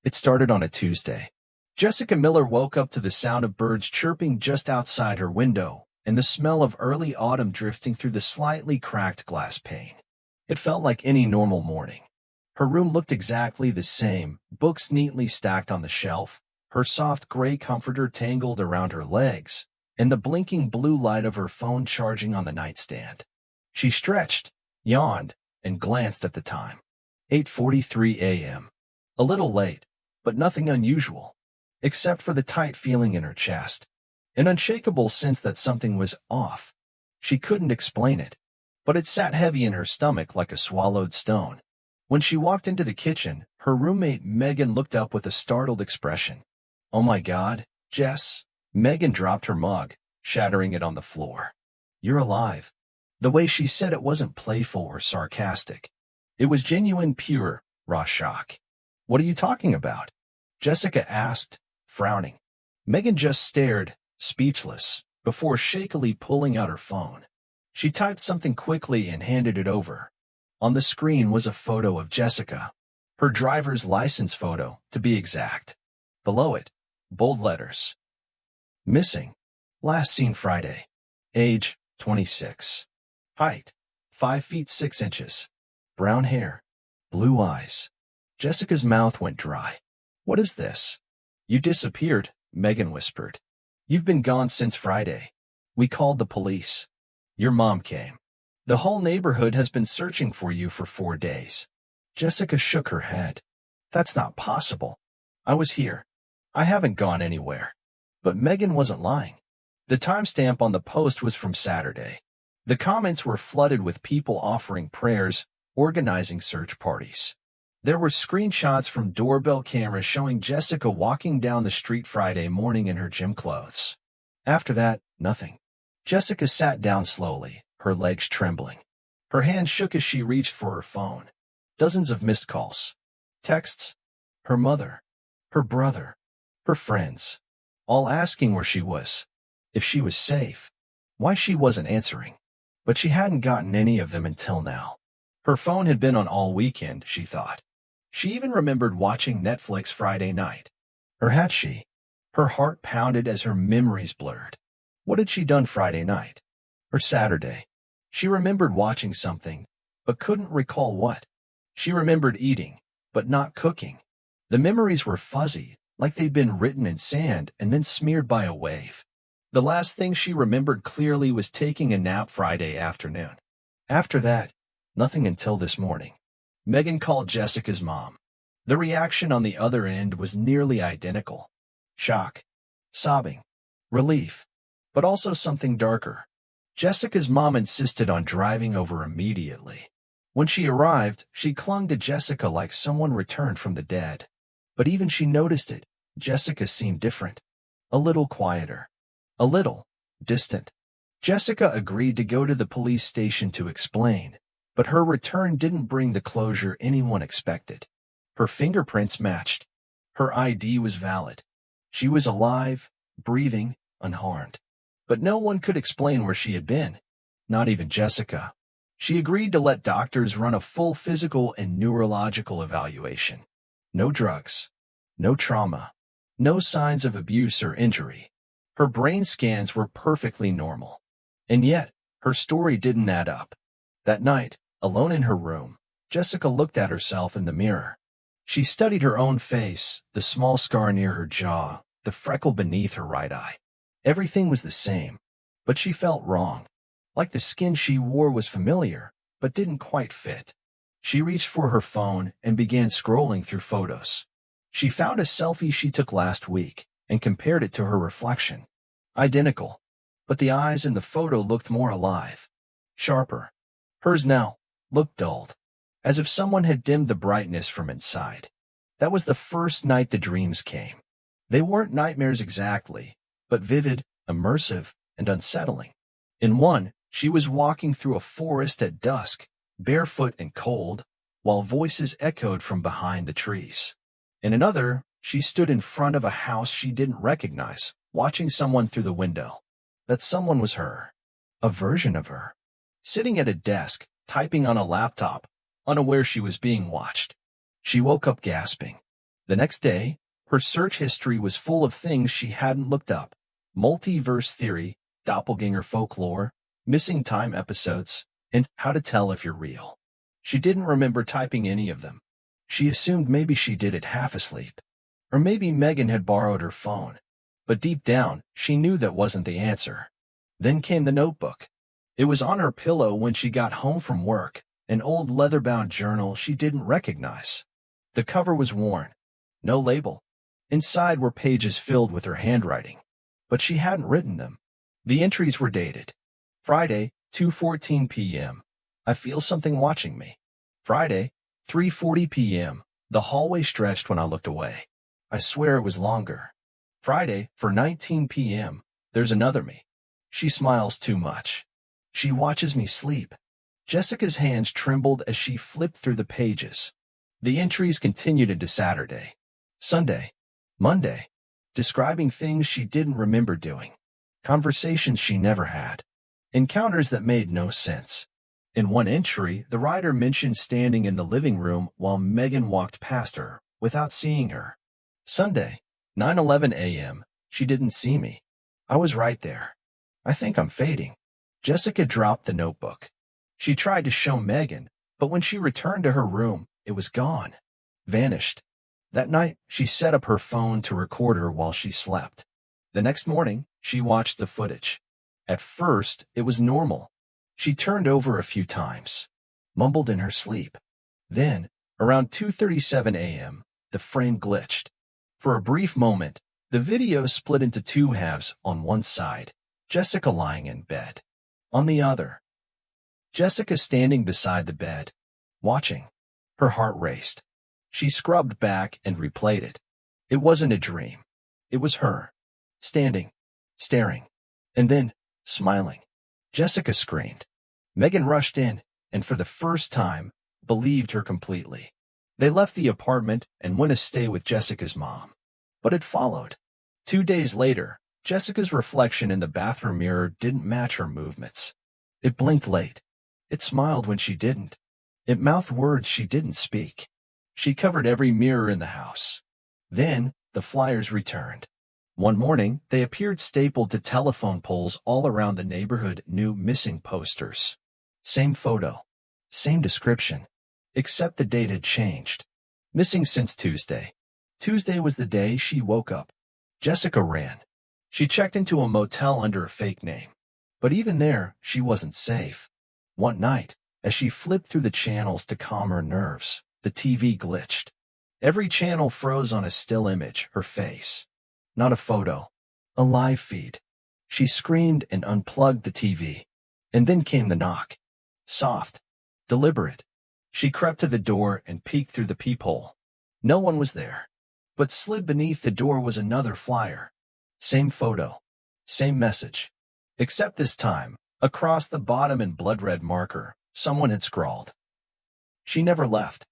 It started on a Tuesday. Jessica Miller woke up to the sound of birds chirping just outside her window and the smell of early autumn drifting through the slightly cracked glass pane. It felt like any normal morning. Her room looked exactly the same, books neatly stacked on the shelf, her soft gray comforter tangled around her legs, and the blinking blue light of her phone charging on the nightstand. She stretched, yawned, and glanced at the time. 8:43 a.m. A little late, but nothing unusual, except for the tight feeling in her chest, an unshakable sense that something was off. She couldn't explain it, but it sat heavy in her stomach like a swallowed stone. When she walked into the kitchen, her roommate Megan looked up with a startled expression. "Oh my God, Jess." Megan dropped her mug, shattering it on the floor. "You're alive." The way she said it wasn't playful or sarcastic. It was genuine, pure, raw shock. "What are you talking about?" Jessica asked, frowning. Megan just stared, speechless, before shakily pulling out her phone. She typed something quickly and handed it over. On the screen was a photo of Jessica, her driver's license photo, to be exact. Below it, bold letters. Missing. Last seen Friday. Age, 26. Height, 5 feet 6 inches. Brown hair. Blue eyes. Jessica's mouth went dry. "What is this?" "You disappeared," Megan whispered. "You've been gone since Friday. We called the police. Your mom came. The whole neighborhood has been searching for you for 4 days." Jessica shook her head. "That's not possible. I was here. I haven't gone anywhere." But Megan wasn't lying. The timestamp on the post was from Saturday. The comments were flooded with people offering prayers, organizing search parties. There were screenshots from doorbell cameras showing Jessica walking down the street Friday morning in her gym clothes. After that, nothing. Jessica sat down slowly, her legs trembling. Her hand shook as she reached for her phone. Dozens of missed calls. Texts. Her mother. Her brother. Her friends. All asking where she was. If she was safe. Why she wasn't answering. But she hadn't gotten any of them until now. Her phone had been on all weekend, she thought. She even remembered watching Netflix Friday night. Or had she? Her heart pounded as her memories blurred. What had she done Friday night? Or Saturday? She remembered watching something, but couldn't recall what. She remembered eating, but not cooking. The memories were fuzzy, like they'd been written in sand and then smeared by a wave. The last thing she remembered clearly was taking a nap Friday afternoon. After that, nothing until this morning. Megan called Jessica's mom. The reaction on the other end was nearly identical. Shock, sobbing, relief, but also something darker. Jessica's mom insisted on driving over immediately. When she arrived, she clung to Jessica like someone returned from the dead. But even she noticed it. Jessica seemed different. A little quieter. A little distant. Jessica agreed to go to the police station to explain, but her return didn't bring the closure anyone expected. Her fingerprints matched. Her ID was valid. She was alive, breathing, unharmed. But no one could explain where she had been. Not even Jessica. She agreed to let doctors run a full physical and neurological evaluation. No drugs. No trauma. No signs of abuse or injury. Her brain scans were perfectly normal. And yet, her story didn't add up. That night, alone in her room, Jessica looked at herself in the mirror. She studied her own face, the small scar near her jaw, the freckle beneath her right eye. Everything was the same, but she felt wrong. Like the skin she wore was familiar, but didn't quite fit. She reached for her phone and began scrolling through photos. She found a selfie she took last week and compared it to her reflection. Identical, but the eyes in the photo looked more alive, sharper. Hers now looked dulled, as if someone had dimmed the brightness from inside. That was the first night the dreams came. They weren't nightmares exactly, but vivid, immersive, and unsettling. In one, she was walking through a forest at dusk, barefoot and cold, while voices echoed from behind the trees. In another, she stood in front of a house she didn't recognize, watching someone through the window. That someone was her. A version of her. Sitting at a desk, typing on a laptop, unaware she was being watched. She woke up gasping. The next day, her search history was full of things she hadn't looked up: multiverse theory, doppelganger folklore, missing time episodes, and how to tell if you're real. She didn't remember typing any of them. She assumed maybe she did it half asleep. Or maybe Megan had borrowed her phone. But deep down, she knew that wasn't the answer. Then came the notebook. It was on her pillow when she got home from work, an old leather-bound journal she didn't recognize. The cover was worn. No label. Inside were pages filled with her handwriting. But she hadn't written them. The entries were dated. Friday, 2:14 p.m. I feel something watching me. Friday, 3:40 p.m. The hallway stretched when I looked away. I swear it was longer. Friday, 4:19 p.m. There's another me. She smiles too much. She watches me sleep. Jessica's hands trembled as she flipped through the pages. The entries continued into Saturday, Sunday, Monday, describing things she didn't remember doing, conversations she never had, encounters that made no sense. In one entry, the writer mentioned standing in the living room while Megan walked past her without seeing her. Sunday, 9:11 a.m. She didn't see me. I was right there. I think I'm fading. Jessica dropped the notebook. She tried to show Megan, but when she returned to her room, it was gone. Vanished. That night, she set up her phone to record her while she slept. The next morning, she watched the footage. At first, it was normal. She turned over a few times, mumbled in her sleep. Then, around 2:37 a.m., the frame glitched. For a brief moment, the video split into two halves. On one side, Jessica lying in bed. On the other, Jessica standing beside the bed, watching. Her heart raced. She scrubbed back and replayed it. It wasn't a dream. It was her, standing, staring, and then smiling. Jessica screamed. Megan rushed in, and for the first time, believed her completely. They left the apartment and went to stay with Jessica's mom. But it followed. 2 days later, Jessica's reflection in the bathroom mirror didn't match her movements. It blinked late. It smiled when she didn't. It mouthed words she didn't speak. She covered every mirror in the house. Then, the flyers returned. One morning, they appeared stapled to telephone poles all around the neighborhood. New missing posters. Same photo. Same description. Except the date had changed. Missing since Tuesday. Tuesday was the day she woke up. Jessica ran. She checked into a motel under a fake name. But even there, she wasn't safe. One night, as she flipped through the channels to calm her nerves, the TV glitched. Every channel froze on a still image, her face. Not a photo. A live feed. She screamed and unplugged the TV. And then came the knock. Soft. Deliberate. She crept to the door and peeked through the peephole. No one was there. But slid beneath the door was another flyer. Same photo. Same message. Except this time, across the bottom in blood-red marker, someone had scrawled. She never left.